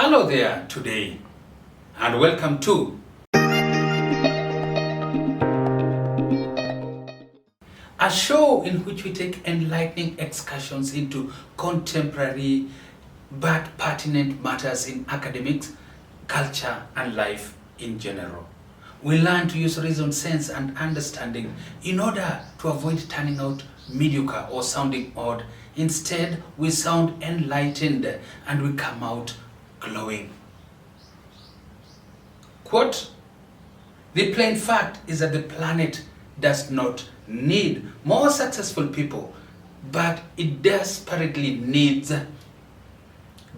Hello there today and welcome to a show in which we take enlightening excursions into contemporary but pertinent matters in academics, culture and life in general. We learn to use reason, sense and understanding in order to avoid turning out mediocre or sounding odd. Instead, we sound enlightened and we come out glowing. Quote, the plain fact is that the planet does not need more successful people, but it desperately needs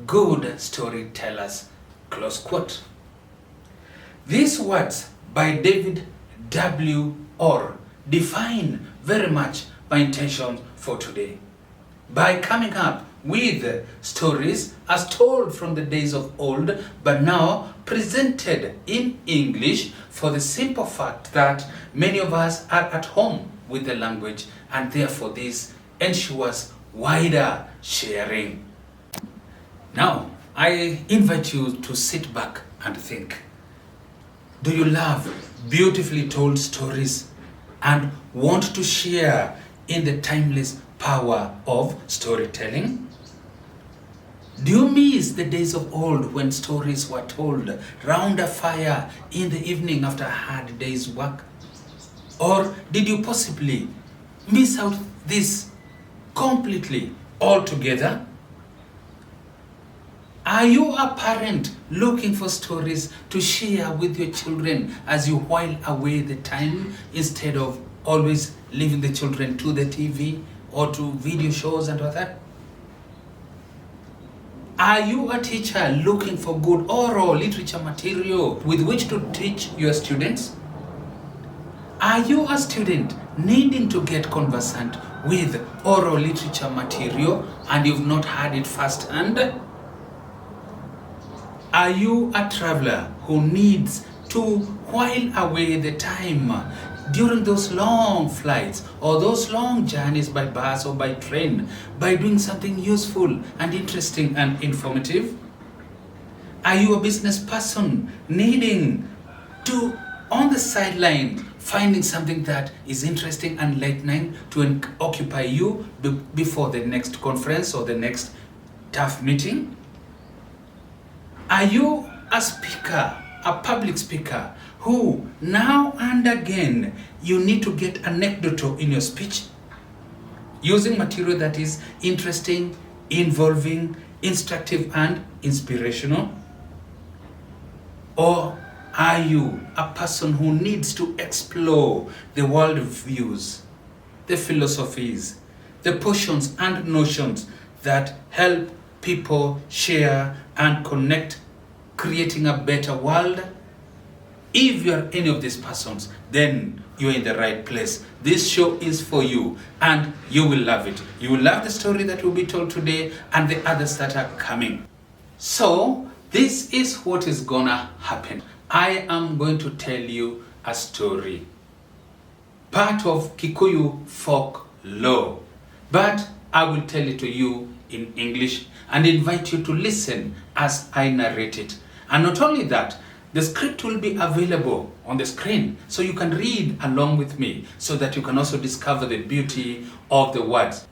good storytellers. Close quote. These words by David W. Orr define very much my intention for today. By coming up with stories as told from the days of old, but now presented in English for the simple fact that many of us are at home with the language and therefore this ensures wider sharing. Now, I invite you to sit back and think. Do you love beautifully told stories and want to share in the timeless power of storytelling? Do you miss the days of old when stories were told round a fire in the evening after a hard day's work? Or did you possibly miss out this completely altogether? Are you a parent looking for stories to share with your children as you while away the time instead of always leaving the children to the TV or to video shows and all that? Are you a teacher looking for good oral literature material with which to teach your students? Are you a student needing to get conversant with oral literature material and you've not had it firsthand? Are you a traveler who needs to while away the time during those long flights or those long journeys by bus or by train by doing something useful and interesting and informative? Are you a business person needing to, on the sideline, finding something that is interesting and enlightening to occupy you before the next conference or the next tough meeting? Are you a speaker, a public speaker, who now and again you need to get anecdotal in your speech, using material that is interesting, involving, instructive and inspirational? Or are you a person who needs to explore the world views, the philosophies, the portions and notions that help people share and connect, creating a better world? If you are any of these persons, then you're in the right place. This show is for you and you will love it. You will love the story that will be told today and the others that are coming. So, this is what is gonna happen. I am going to tell you a story, part of Kikuyu folk lore, but I will tell it to you in English and invite you to listen as I narrate it. And not only that, the script will be available on the screen so you can read along with me so that you can also discover the beauty of the words.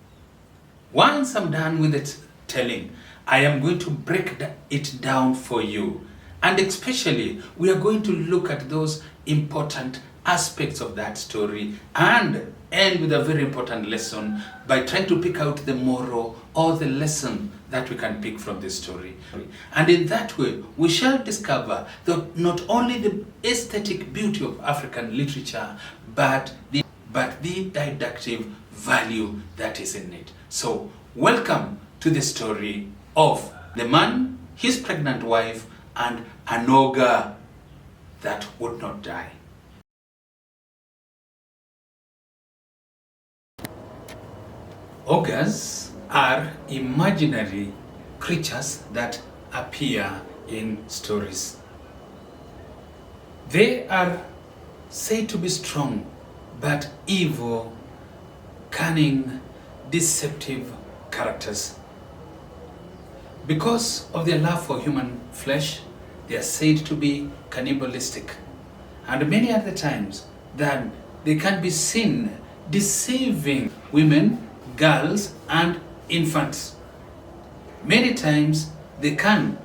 Once I'm done with it telling, I am going to break it down for you. And especially, we are going to look at those important aspects of that story and end with a very important lesson by trying to pick out the moral or the lesson that we can pick from this story. And in that way, we shall discover not only the aesthetic beauty of African literature, but the didactic value that is in it. So, welcome to the story of the man, his pregnant wife, and an ogre that would not die. Ogres are imaginary creatures that appear in stories. They are said to be strong, but evil, cunning, deceptive characters. Because of their love for human flesh, they are said to be cannibalistic. And many other times that they can be seen deceiving women, girls, and infants. Many times they can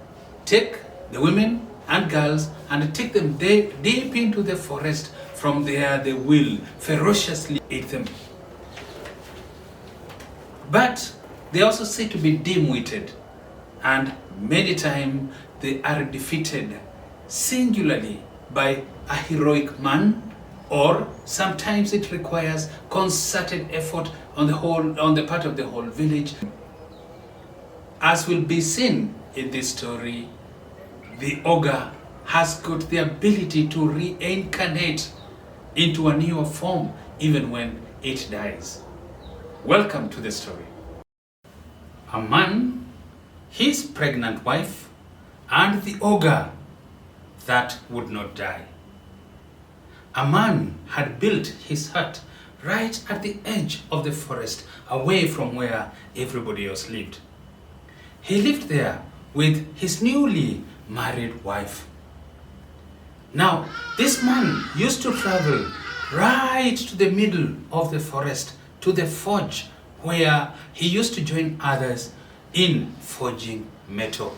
take the women and girls and take them deep into the forest. From there they will ferociously eat them. But they also say to be dim-witted, and many times they are defeated singularly by a heroic man, or sometimes it requires concerted effort on the part of the whole village. As will be seen in this story, the ogre has got the ability to reincarnate into a newer form even when it dies. Welcome to the story. A man, his pregnant wife, and the ogre that would not die. A man had built his hut right at the edge of the forest, away from where everybody else lived. He lived there with his newly married wife. Now, this man used to travel right to the middle of the forest, to the forge, where he used to join others in forging metal.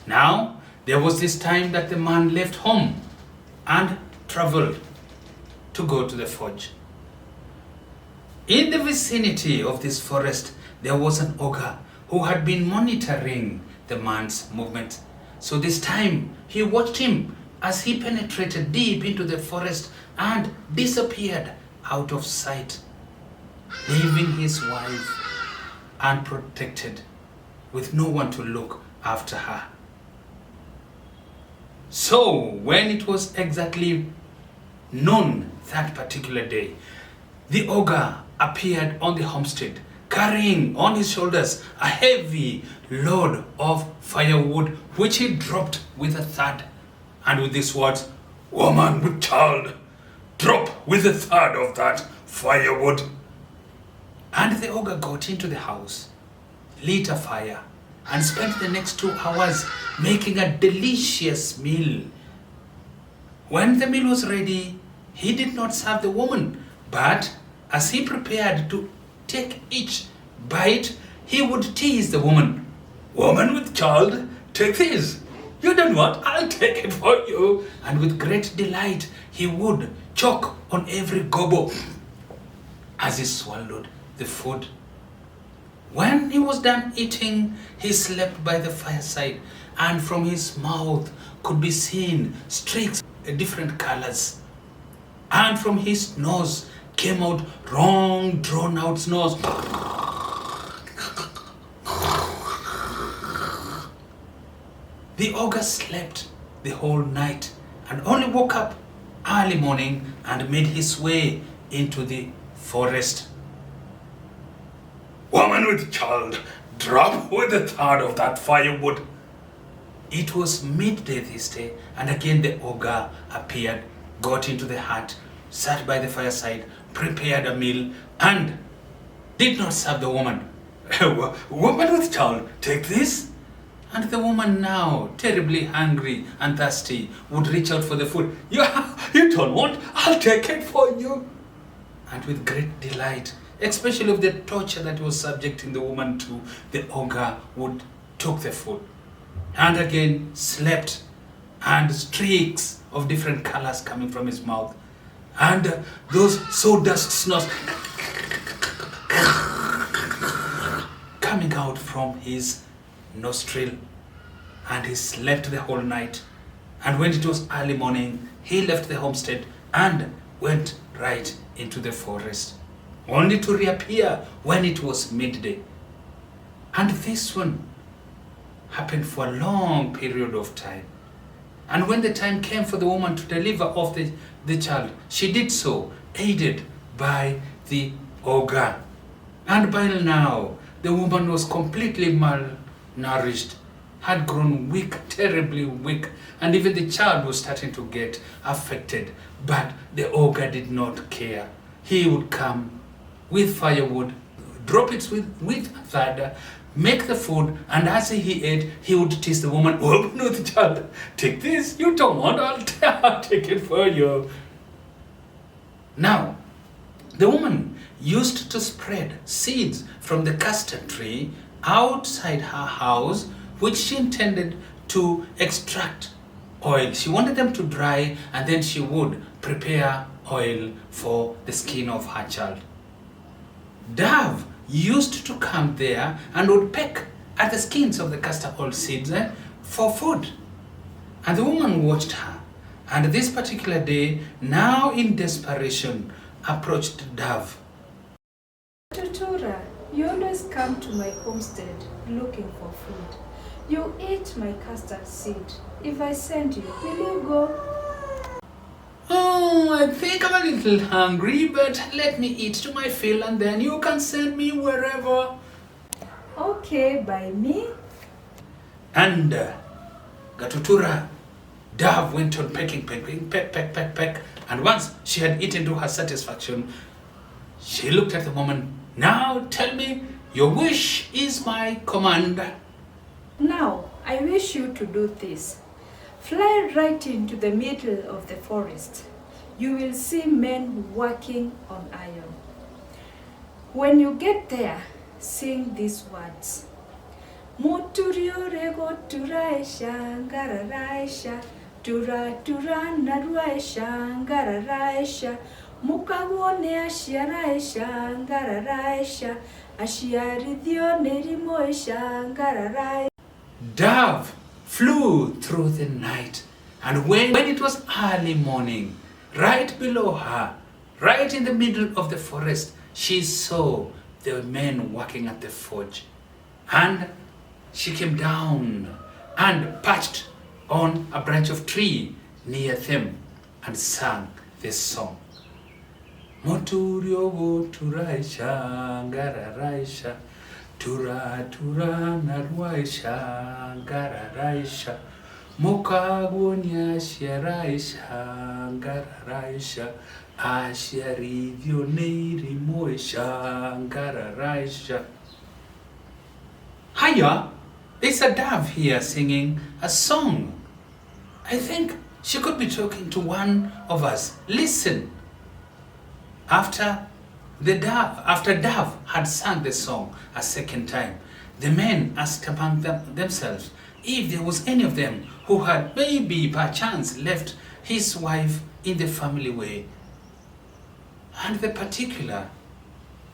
Now, there was this time that the man left home and traveled to go to the forge. In the vicinity of this forest, there was an ogre who had been monitoring the man's movement. So this time, he watched him as he penetrated deep into the forest and disappeared out of sight, leaving his wife unprotected, with no one to look after her. So when it was exactly noon that particular day, the ogre appeared on the homestead, carrying on his shoulders a heavy load of firewood, which he dropped with a thud, and with these words, "Woman with child, drop with a third of that firewood." And the ogre got into the house, lit a fire, and spent the next 2 hours making a delicious meal. When the meal was ready, he did not serve the woman, but as he prepared to take each bite, he would tease the woman. "Woman with child, take this. You don't want, I'll take it for you." And with great delight, he would choke on every gobble as he swallowed the food. When he was done eating, he slept by the fireside, and from his mouth could be seen streaks of different colors. And from his nose came out long, drawn-out snores. The ogre slept the whole night and only woke up early morning and made his way into the forest. "Woman with child, drop with a third of that firewood." It was midday this day, and again the ogre appeared, got into the hut, sat by the fireside, prepared a meal, and did not serve the woman. "Woman with child, take this." And the woman, now terribly hungry and thirsty, would reach out for the food. You don't want, I'll take it for you." And with great delight, especially of the torture that was subjecting the woman to, the ogre would took the food and again slept, and streaks of different colors coming from his mouth, and those sawdust snores coming out from his nostril. And he slept the whole night, and when it was early morning, he left the homestead and went right into the forest, only to reappear when it was midday. And this one happened for a long period of time. And when the time came for the woman to deliver off the child, she did so, aided by the ogre. And by now, the woman was completely malnourished, had grown weak, terribly weak, and even the child was starting to get affected. But the ogre did not care. He would come with firewood, drop it with a third, make the food, and as he ate, he would tease the woman, oh, no, the child, take this, you don't want, I'll take it for you. Now, the woman used to spread seeds from the custard tree outside her house, which she intended to extract oil. She wanted them to dry, and then she would prepare oil for the skin of her child. Dove used to come there and would peck at the skins of the castor oil seeds for food. And the woman watched her. And this particular day, now in desperation, approached Dove. Tutura, you always come to my homestead looking for food. You eat my custard seed. If I send you, will you go? Oh, I think I'm a little hungry, but let me eat to my fill and then you can send me wherever. Okay, by me. And Gatutura, Dove went on pecking, peck. And once she had eaten to her satisfaction, she looked at the woman. Now tell me, your wish is my command. Now, I wish you to do this. Fly right into the middle of the forest. You will see men working on iron. When you get there, sing these words. Muturio rego turaisha gararaisha, tura naruaisha gararaisha, mukawone ashiaraisha gararaisha, ashiaridhio nerimoisha gararaisha. Dove flew through the night, and when it was early morning, right below her, right in the middle of the forest, she saw the men working at the forge. And she came down and perched on a branch of tree near them and sang this song. Moturio go turaisha gararaisha, tura narwaisha gararaisha, mokagonya shiaraisha gararaisha, ashiarivyo neiri moisha gararaisha. Hiya, there's a dove here singing a song. I think she could be talking to one of us. Listen. After Dove had sung the song a second time, the men asked among themselves if there was any of them who had maybe perchance left his wife in the family way. And the particular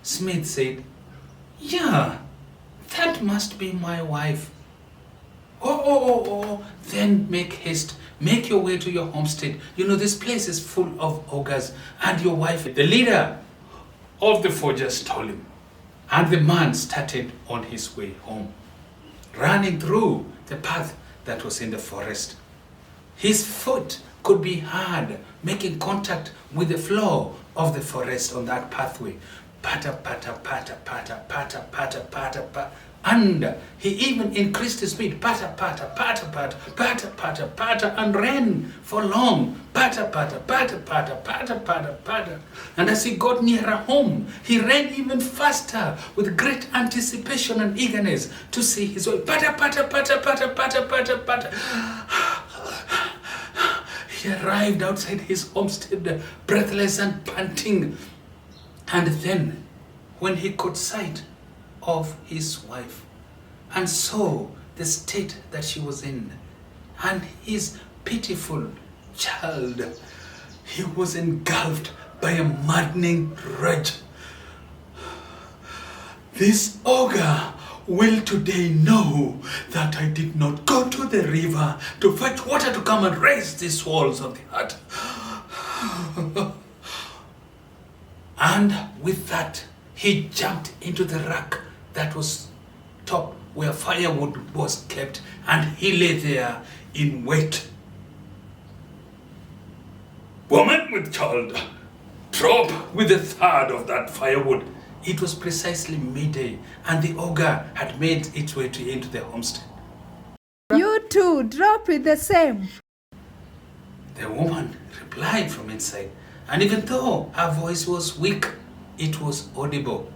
Smith said, yeah, that must be my wife. Oh, then make haste. Make your way to your homestead. You know, this place is full of ogres, and your wife, the leader of the forgers, told him. And the man started on his way home, running through the path that was in the forest. His foot could be heard making contact with the floor of the forest on that pathway. Patter, patter, patter, patter, patter, patter, patter, patter. And he even increased his speed, patter, patter, patter, patter, patter, patter, patter, and ran for long, patter, patter, patter, patter, patter, patter, patter. And as he got nearer home, he ran even faster with great anticipation and eagerness to see his way. Patter, patter, patter, patter, patter, patter, patter. He arrived outside his homestead, breathless and panting. And then, when he caught sight of his wife and saw the state that she was in and his pitiful child, he was engulfed by a maddening rage. This ogre will today know that I did not go to the river to fetch water to come and raise these walls of the hut. And with that, he jumped into the rack that was top where firewood was kept, and he lay there in wait. Woman with child, drop with a third of that firewood. It was precisely midday, and the ogre had made its way into the homestead. You too, drop with the same. The woman replied from inside, and even though her voice was weak, it was audible.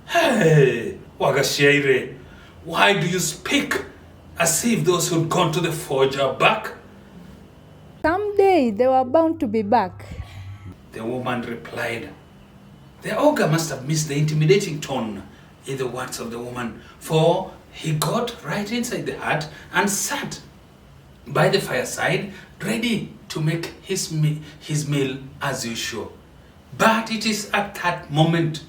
Hey, Wagashaire, Why do you speak as if those who'd gone to the forge are back? Someday they were bound to be back. The woman replied. The ogre must have missed the intimidating tone in the words of the woman, for he got right inside the hut and sat by the fireside, ready to make his meal as usual. But it is at that moment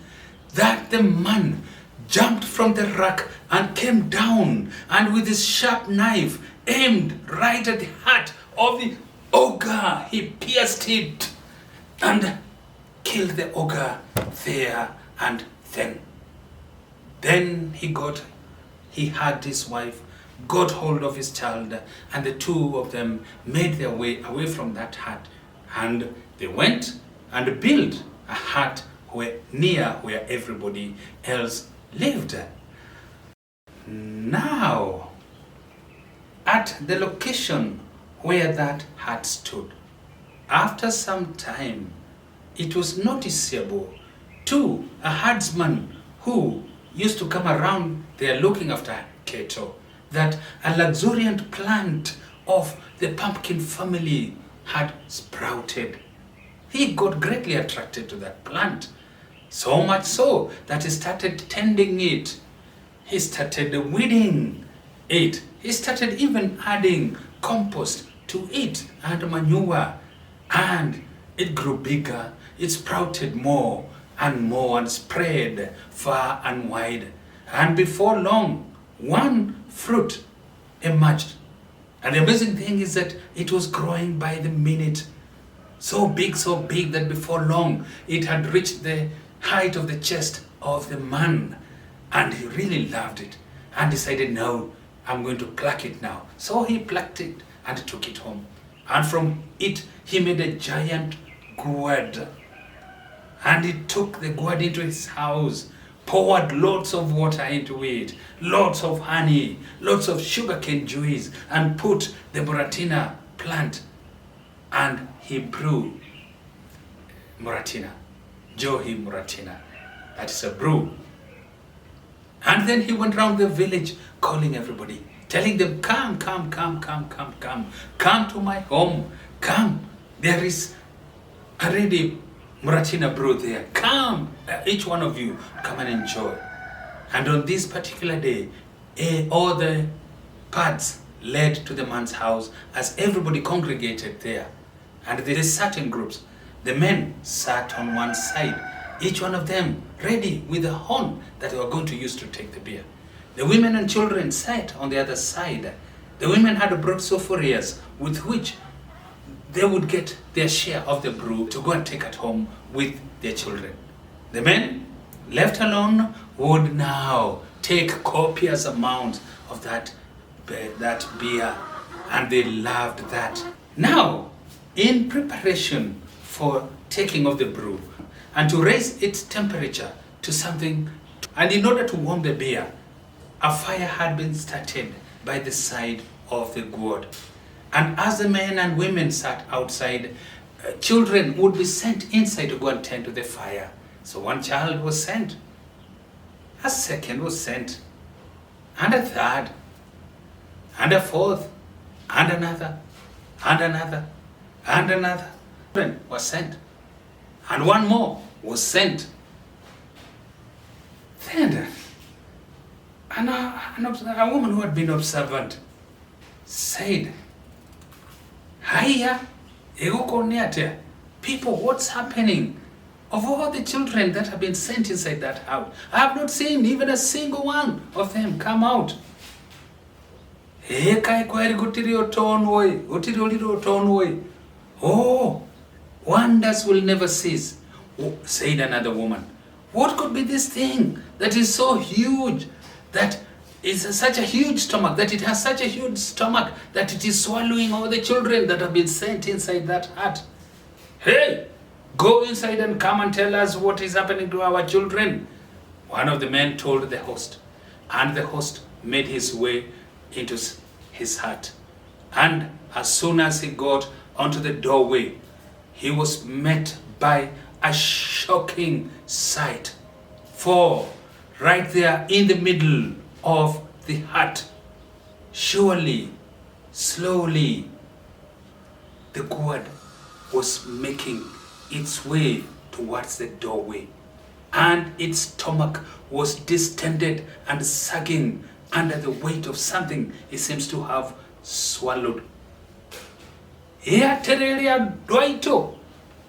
that the man jumped from the rack and came down, and with his sharp knife aimed right at the heart of the ogre, he pierced it and killed the ogre there and then. Then he hugged his wife, got hold of his child, and the two of them made their way away from that hut. And they went and built a hut near where everybody else lived. Now, at the location where that hut stood, after some time, it was noticeable to a herdsman who used to come around there looking after cattle that a luxuriant plant of the pumpkin family had sprouted. He got greatly attracted to that plant, so much so that he started tending it. He started weeding it. He started even adding compost to it and manure, and it grew bigger. It sprouted more and spread far and wide. And before long, one fruit emerged. And the amazing thing is that it was growing by the minute. So big that before long, it had reached the height of the chest of the man. And he really loved it and decided, no, I'm going to pluck it now. So he plucked it and took it home. And from it, he made a giant gourd. And he took the gourd into his house, poured lots of water into it, lots of honey, lots of sugarcane juice, and put the Moratina plant. And he brew Moratina, Johi Moratina. That is a brew. And then he went around the village calling everybody, telling them, come to my home, come. There is already Moratina brew there. Come, each one of you, come and enjoy. And on this particular day, all the paths led to the man's house as everybody congregated there. And they sat in groups. The men sat on one side, each one of them ready with a horn that they were going to use to take the beer. The women and children sat on the other side. The women had brought sophorias with which they would get their share of the brew to go and take at home with their children. The men, left alone, would now take copious amounts of that beer, and they loved that. Now, in preparation for taking of the brew and to raise its temperature to something, and in order to warm the beer, a fire had been started by the side of the gourd. And as the men and women sat outside, children would be sent inside to go and tend to the fire. So one child was sent, a second was sent, and a third, and a fourth, and another, and another, and another. Children was sent, and one more was sent. Then a woman who had been observant said, Hiya, people, what's happening? Of all the children that have been sent inside that house, I have not seen even a single one of them come out. Oh, wonders will never cease, said another woman. What could be this thing that is so huge, that is such a huge stomach, that it has such a huge stomach, that it is swallowing all the children that have been sent inside that hut? Hey, go inside and come and tell us what is happening to our children. One of the men told the host, and the host made his way into his hut. And as soon as he got onto the doorway, he was met by a shocking sight. For right there in the middle of the hut. Surely, slowly, the gourd was making its way towards the doorway, and its stomach was distended and sagging under the weight of something it seems to have swallowed. Here, Terelia Doito!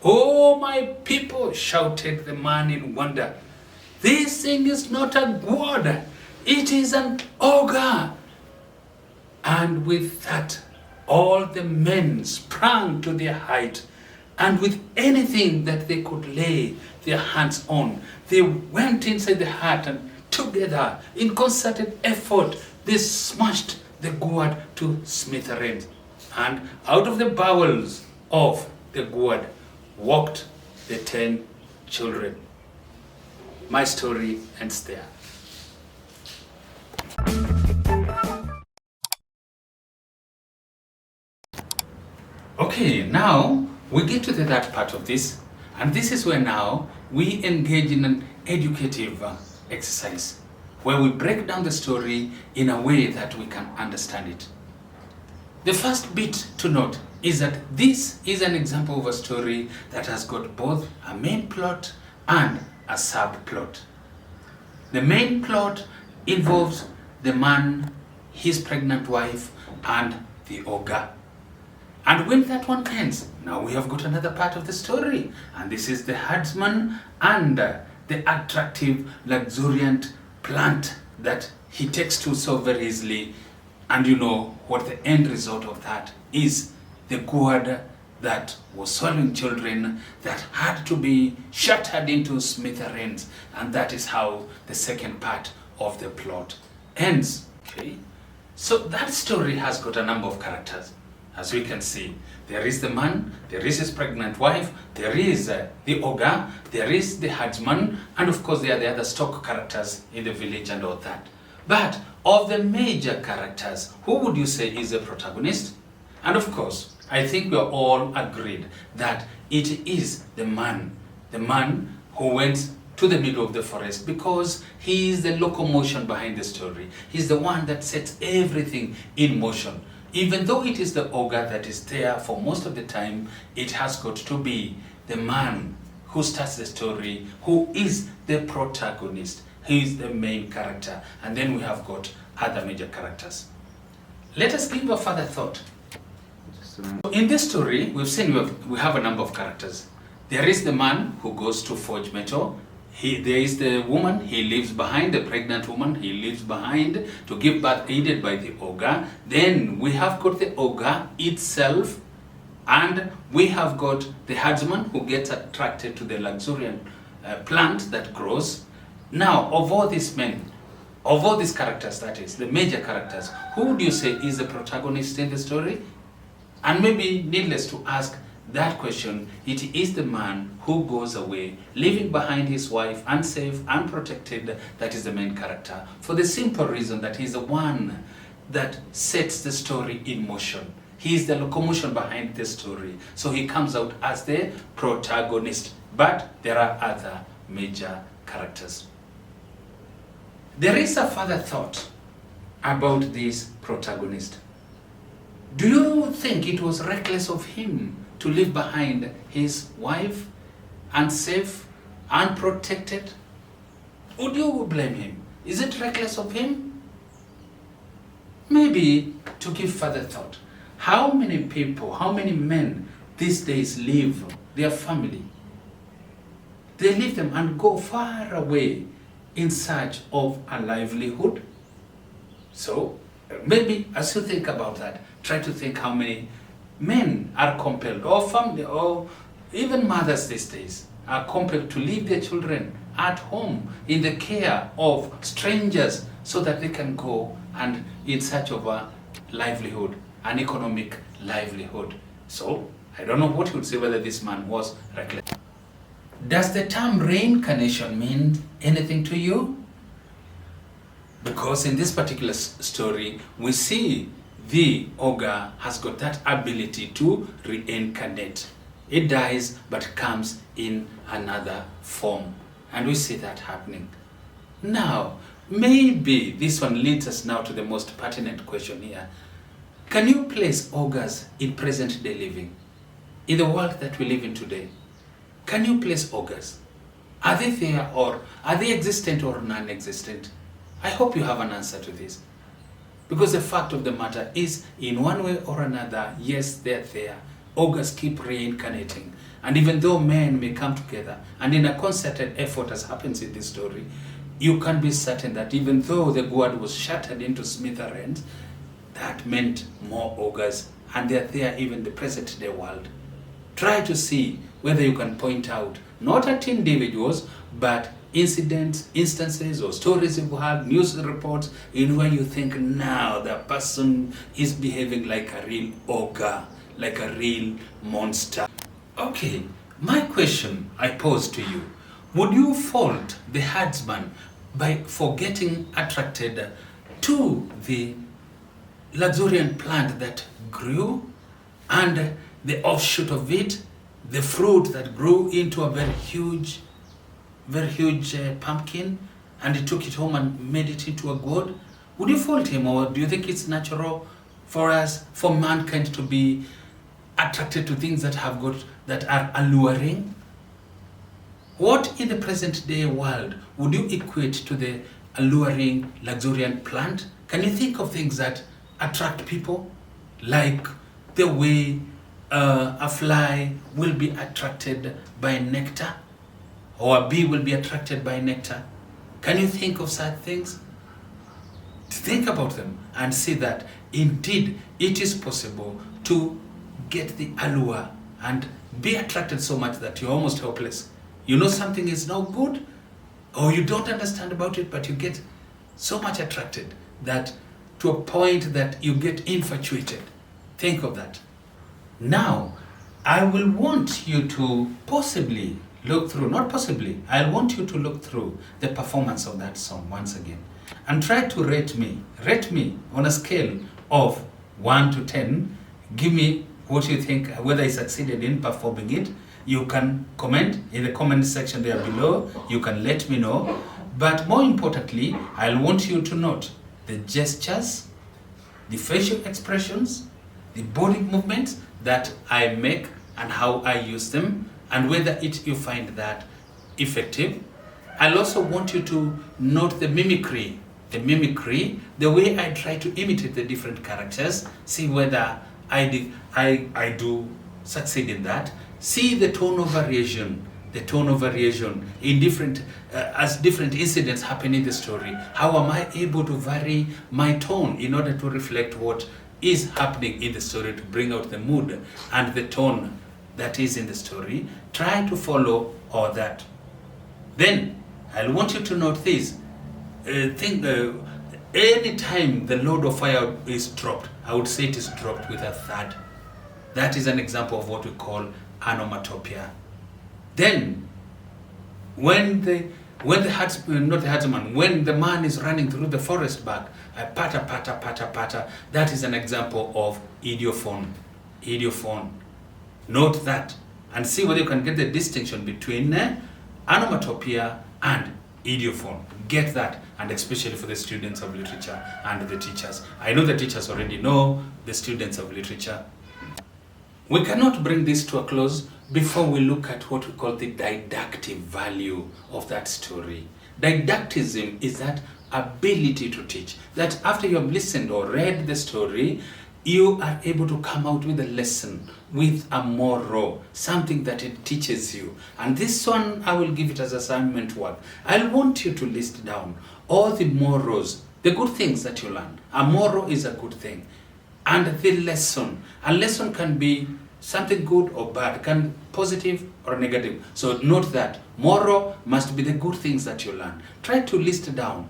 Oh, my people, shouted the man in wonder. This thing is not a gourd, it is an ogre. And with that, all the men sprang to their height, and with anything that they could lay their hands on, they went inside the hut, and together, in concerted effort, they smashed the gourd to smithereens. And out of the bowels of the gourd walked the 10 children. My story ends there. Okay, now we get to the third part of this, and this is where now we engage in an educative exercise where we break down the story in a way that we can understand it. The first bit to note is that this is an example of a story that has got both a main plot and a subplot. The main plot involves the man, his pregnant wife, and the ogre. And when that one ends, now we have got another part of the story, and this is the herdsman and the attractive, luxuriant plant that he takes to so very easily. And you know what the end result of that is: the gourd that was swallowing children that had to be shattered into smithereens. And that is how the second part of the plot ends. Okay, so that story has got a number of characters. As we can see, there is the man, there is his pregnant wife, there is the ogre, there is the herdsman, and of course there are the other stock characters in the village and all that. But of the major characters, who would you say is the protagonist? And of course, I think we are all agreed that it is the man who went to the middle of the forest, because he is the locomotion behind the story. He's the one that sets everything in motion. Even though it is the ogre that is there for most of the time, it has got to be the man who starts the story, who is the protagonist. He is the main character. And then we have got other major characters. Let us give a further thought. In this story, we've seen we have a number of characters. There is the man who goes to forge metal. There is the woman, he leaves behind, the pregnant woman, he leaves behind to give birth, aided by the ogre. Then we have got the ogre itself, and we have got the herdsman who gets attracted to the luxuriant plant that grows. Now, of all these men, of all these characters, that is, the major characters, who would you say is the protagonist in the story? And maybe needless to ask that question, it is the man who goes away, leaving behind his wife unsafe, unprotected. That is the main character, for the simple reason that he's the one that sets the story in motion. He is the locomotion behind the story, so he comes out as the protagonist. But there are other major characters. There is a further thought about this protagonist. Do you think it was reckless of him to leave behind his wife, unsafe, unprotected? Would you blame him? Is it reckless of him? Maybe to give further thought. How many people, how many men these days leave their family? They leave them and go far away in search of a livelihood. So maybe as you think about that, try to think how many men are compelled, or family, or even mothers these days, are compelled to leave their children at home in the care of strangers so that they can go and in search of a livelihood, an economic livelihood. So I don't know what you would say whether this man was reckless. Does the term reincarnation mean anything to you? Because in this particular story, we see the ogre has got that ability to reincarnate. It dies but comes in another form. And we see that happening. Now, maybe this one leads us now to the most pertinent question here. Can you place ogres in present day living? In the world that we live in today, can you place ogres? Are they there, or are they existent or non-existent? I hope you have an answer to this. Because the fact of the matter is, in one way or another, yes, they're there. Ogres keep reincarnating. And even though men may come together, and in a concerted effort as happens in this story, you can be certain that even though the gourd was shattered into smithereens, that meant more ogres, and they're there even in the present day world. Try to see whether you can point out, not at individuals, but instances or stories you've heard, news reports, in where you think now the person is behaving like a real ogre, like a real monster. Okay, my question I pose to you, would you fault the herdsman for getting attracted to the luxuriant plant that grew and the offshoot of it, the fruit that grew into a very huge pumpkin, and he took it home and made it into a god? Would you fault him, or do you think it's natural for mankind to be attracted to things that are alluring? What in the present day world would you equate to the alluring luxuriant plant? Can you think of things that attract people, like the way a fly will be attracted by nectar, or a bee will be attracted by nectar? Can you think of such things? Think about them and see that indeed it is possible to get the allure and be attracted so much that you're almost helpless. You know something is no good, or you don't understand about it, but you get so much attracted that to a point that you get infatuated. Think of that. Now, I will want you to possibly look through, not possibly, I want you to look through the performance of that song once again and try to rate me on a scale of 1 to 10. Give me what you think, whether I succeeded in performing it. You can comment in the comment section there below. You can let me know. But more importantly, I'll want you to note the gestures, the facial expressions, the body movements that I make and how I use them, and whether you find that effective. I'll also want you to note the mimicry, the way I try to imitate the different characters, see whether I do succeed in that. See the tone of variation in different, as different incidents happen in the story. How am I able to vary my tone in order to reflect what is happening in the story, to bring out the mood and the tone that is in the story? Try to follow all that. Then I want you to note this. Any time the load of fire is dropped, I would say it is dropped with a thud. That is an example of what we call onomatopoeia. Then, when the man is running through the forest back, a patter, patter, patter, patter, that is an example of idiophone. Note that and see whether you can get the distinction between onomatopoeia and idiophone. Get that, and especially for the students of literature and the teachers. I know the teachers already know, the students of literature. We cannot bring this to a close before we look at what we call the didactic value of that story. Didacticism is that ability to teach, that after you have listened or read the story, you are able to come out with a lesson, with a moral, something that it teaches you. And this one, I will give it as assignment work. I want you to list down all the morals, the good things that you learn. A moral is a good thing. And the lesson. A lesson can be something good or bad, can positive or negative. So note that moral must be the good things that you learn. Try to list down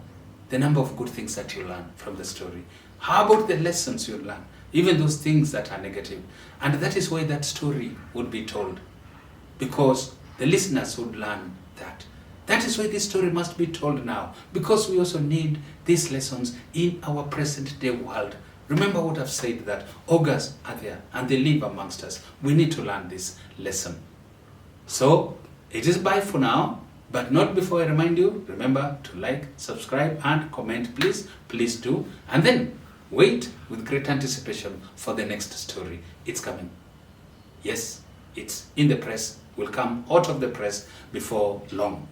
the number of good things that you learn from the story. How about the lessons you learn? Even those things that are negative. And that is why that story would be told, because the listeners would learn that. That is why this story must be told now, because we also need these lessons in our present day world. Remember what I've said, that ogres are there and they live amongst us. We need to learn this lesson. So it is bye for now. But not before I remind you, remember to like, subscribe, and comment, please. Please do. And then wait with great anticipation for the next story. It's coming. Yes, it's in the press. Will come out of the press before long.